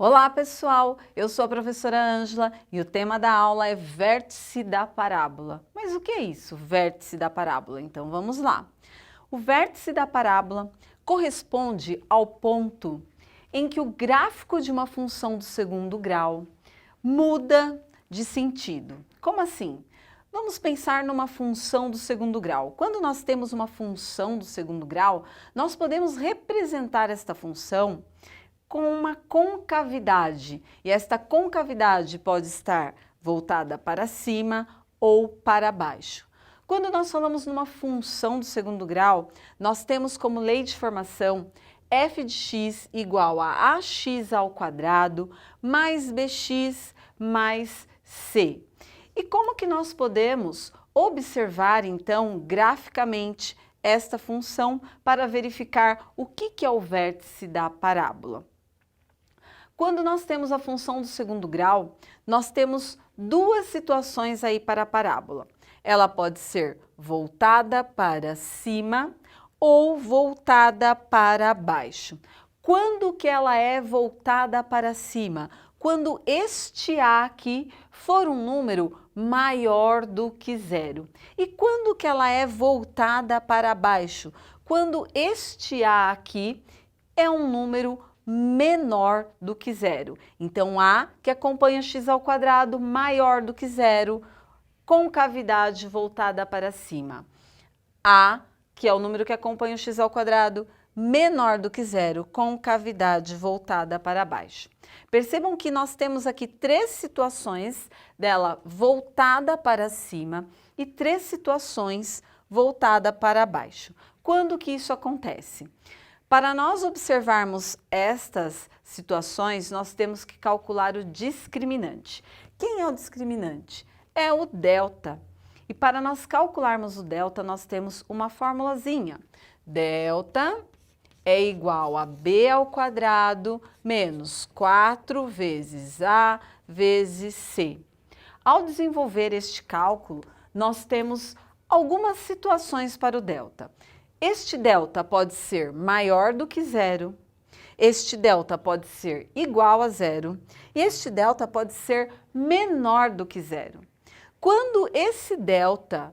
Olá pessoal, eu sou a professora Ângela e o tema da aula é vértice da parábola. Mas o que é isso, vértice da parábola? Então vamos lá. O vértice da parábola corresponde ao ponto em que o gráfico de uma função do segundo grau muda de sentido. Como assim? Vamos pensar numa função do segundo grau. Quando nós temos uma função do segundo grau, nós podemos representar esta função com uma concavidade, e esta concavidade pode estar voltada para cima ou para baixo. Quando nós falamos numa função do segundo grau, nós temos como lei de formação f de x igual a ax ao quadrado mais bx mais c. E como que nós podemos observar, então, graficamente esta função para verificar o que é o vértice da parábola? Quando nós temos a função do segundo grau, nós temos duas situações aí para a parábola. Ela pode ser voltada para cima ou voltada para baixo. Quando que ela é voltada para cima? Quando este A aqui for um número maior do que zero. E quando que ela é voltada para baixo? Quando este A aqui é um número menor do que zero. Então, A, que acompanha x ao quadrado, maior do que zero, concavidade voltada para cima. A, que é o número que acompanha o x ao quadrado, menor do que zero, concavidade voltada para baixo. Percebam que nós temos aqui três situações dela voltada para cima e três situações voltada para baixo. Quando que isso acontece? Para nós observarmos estas situações, nós temos que calcular o discriminante. Quem é o discriminante? É o delta. E para nós calcularmos o delta, nós temos uma formulazinha. Delta é igual a b ao quadrado menos 4 vezes a vezes c. Ao desenvolver este cálculo, nós temos algumas situações para o delta. Este delta pode ser maior do que zero, este delta pode ser igual a zero e este delta pode ser menor do que zero. Quando esse delta,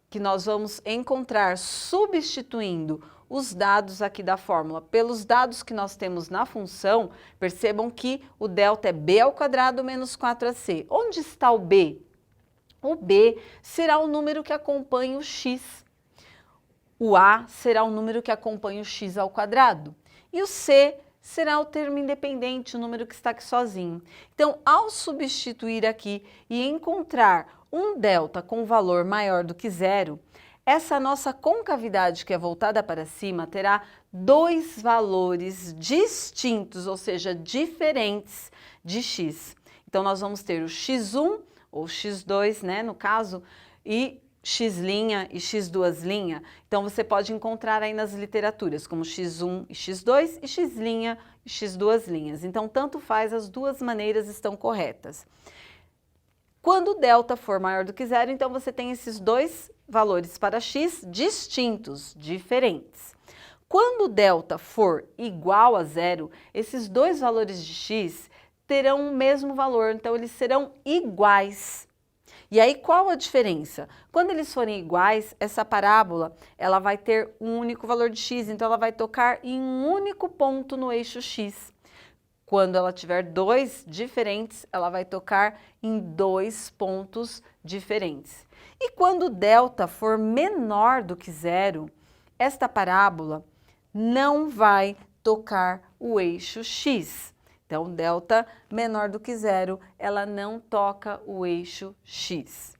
que nós vamos encontrar substituindo os dados aqui da fórmula pelos dados que nós temos na função, percebam que o delta é b ao quadrado menos 4ac. Onde está o b? O b será o número que acompanha o x. O A será o número que acompanha o x ao quadrado. E o C será o termo independente, o número que está aqui sozinho. Então, ao substituir aqui e encontrar um delta com valor maior do que zero, essa nossa concavidade que é voltada para cima terá dois valores distintos, ou seja, diferentes de x. Então, nós vamos ter o x1 ou x2, né, no caso, e x' e x2'. Então, você pode encontrar aí nas literaturas como x1 e x2 e x' e x2'. Então, tanto faz, as duas maneiras estão corretas. Quando o delta for maior do que zero, então você tem esses dois valores para x distintos, diferentes. Quando o delta for igual a zero, esses dois valores de x terão o mesmo valor, então eles serão iguais. E aí, qual a diferença? Quando eles forem iguais, essa parábola ela vai ter um único valor de x, então ela vai tocar em um único ponto no eixo x. Quando ela tiver dois diferentes, ela vai tocar em dois pontos diferentes. E quando o delta for menor do que zero, esta parábola não vai tocar o eixo x. Então, delta menor do que zero, ela não toca o eixo x.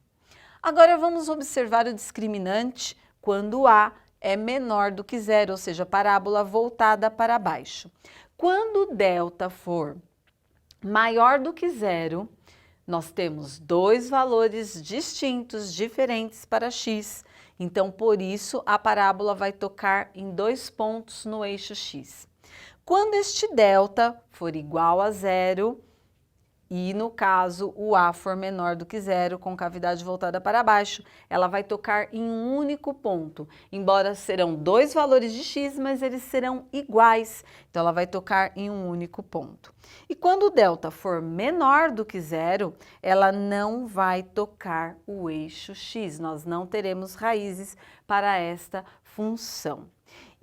Agora, vamos observar o discriminante quando A é menor do que zero, ou seja, parábola voltada para baixo. Quando delta for maior do que zero, nós temos dois valores distintos, diferentes para x. Então, por isso, a parábola vai tocar em dois pontos no eixo x. Quando este delta for igual a zero e no caso o A for menor do que zero, concavidade voltada para baixo, ela vai tocar em um único ponto. Embora serão dois valores de x, mas eles serão iguais, então ela vai tocar em um único ponto. E quando o delta for menor do que zero, ela não vai tocar o eixo x, nós não teremos raízes para esta função.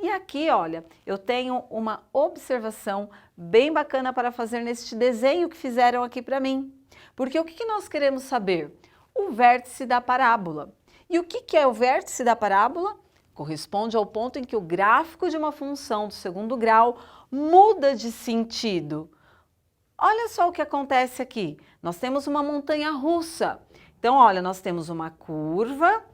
E aqui, olha, eu tenho uma observação bem bacana para fazer neste desenho que fizeram aqui para mim. Porque o que nós queremos saber? O vértice da parábola. E o que é o vértice da parábola? Corresponde ao ponto em que o gráfico de uma função do segundo grau muda de sentido. Olha só o que acontece aqui. Nós temos uma montanha russa. Então, olha, nós temos uma curva.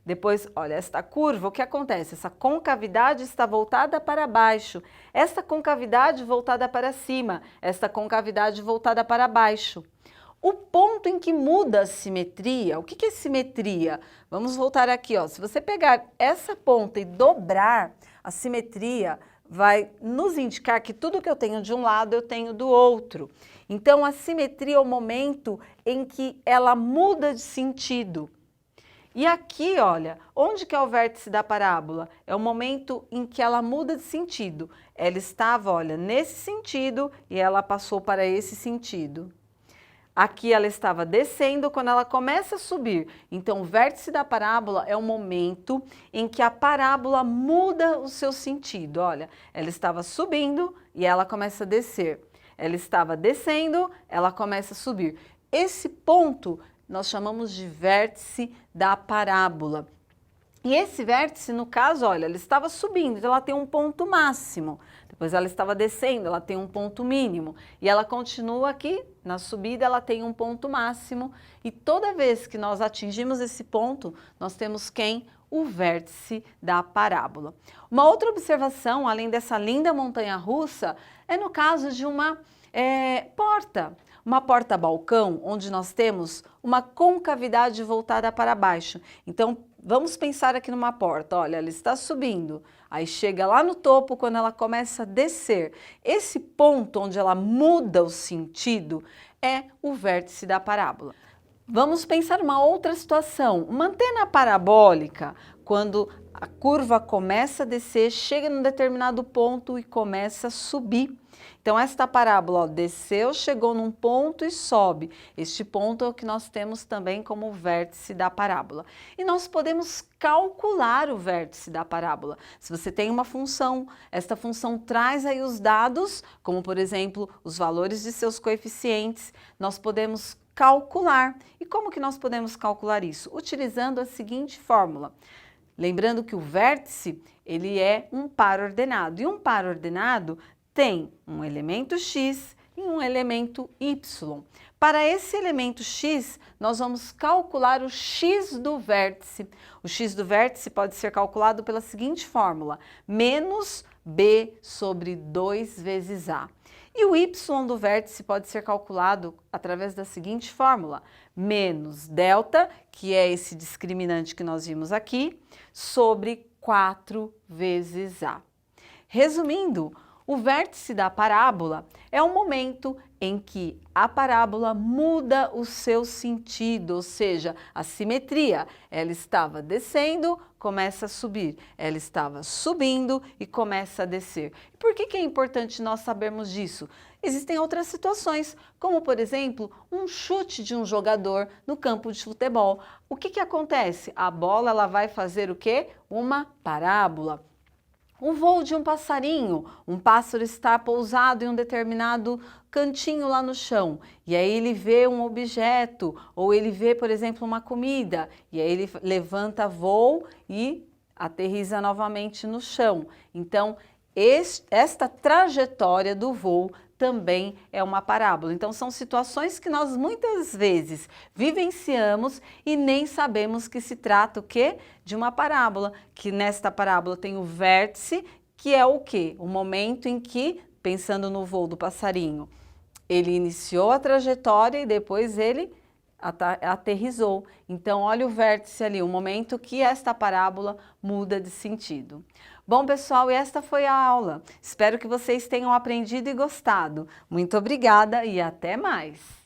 Depois, olha, esta curva, o que acontece? Essa concavidade está voltada para baixo, esta concavidade voltada para cima, esta concavidade voltada para baixo. O ponto em que muda a simetria, o que é simetria? Vamos voltar aqui, ó. Se você pegar essa ponta e dobrar, a simetria vai nos indicar que tudo que eu tenho de um lado, eu tenho do outro. Então, a simetria é o momento em que ela muda de sentido. E aqui, olha, onde que é o vértice da parábola? É o momento em que ela muda de sentido. Ela estava, olha, nesse sentido e ela passou para esse sentido. Aqui ela estava descendo quando ela começa a subir. Então, o vértice da parábola é o momento em que a parábola muda o seu sentido. Olha, ela estava subindo e ela começa a descer. Ela estava descendo, ela começa a subir. Esse ponto nós chamamos de vértice da parábola. E esse vértice, no caso, olha, ela estava subindo, então ela tem um ponto máximo. Depois ela estava descendo, ela tem um ponto mínimo. E ela continua aqui, na subida ela tem um ponto máximo. E toda vez que nós atingimos esse ponto, nós temos quem? O vértice da parábola. Uma outra observação, além dessa linda montanha-russa, é no caso de uma porta. Uma porta-balcão, onde nós temos uma concavidade voltada para baixo. Então, vamos pensar aqui numa porta. Olha, ela está subindo, aí chega lá no topo quando ela começa a descer. Esse ponto onde ela muda o sentido é o vértice da parábola. Vamos pensar uma outra situação. Uma antena parabólica, quando a curva começa a descer, chega num determinado ponto e começa a subir. Então, esta parábola, ó, desceu, chegou num ponto e sobe. Este ponto é o que nós temos também como vértice da parábola. E nós podemos calcular o vértice da parábola. Se você tem uma função, esta função traz aí os dados, como por exemplo, os valores de seus coeficientes, nós podemos calcular. E como que nós podemos calcular isso? Utilizando a seguinte fórmula. Lembrando que o vértice, ele é um par ordenado. E um par ordenado tem um elemento x e um elemento y. Para esse elemento x, nós vamos calcular o x do vértice. O x do vértice pode ser calculado pela seguinte fórmula, menos b sobre 2 vezes a. E o y do vértice pode ser calculado através da seguinte fórmula, menos delta, que é esse discriminante que nós vimos aqui, sobre 4 vezes a. Resumindo, o vértice da parábola é o momento em que a parábola muda o seu sentido, ou seja, a simetria. Ela estava descendo, começa a subir. Ela estava subindo e começa a descer. Por que é importante nós sabermos disso? Existem outras situações, como por exemplo, um chute de um jogador no campo de futebol. O que acontece? A bola ela vai fazer o quê? Uma parábola. O voo de um passarinho, um pássaro está pousado em um determinado cantinho lá no chão, e aí ele vê um objeto, ou ele vê, por exemplo, uma comida, e aí ele levanta voo e aterriza novamente no chão. Então, esta trajetória do voo também é uma parábola. Então, são situações que nós muitas vezes vivenciamos e nem sabemos que se trata o quê? De uma parábola, que nesta parábola tem o vértice, que é o quê? O momento em que, pensando no voo do passarinho, ele iniciou a trajetória e depois ele aterrizou. Então, olha o vértice ali, o momento que esta parábola muda de sentido. Bom, pessoal, e esta foi a aula. Espero que vocês tenham aprendido e gostado. Muito obrigada e até mais!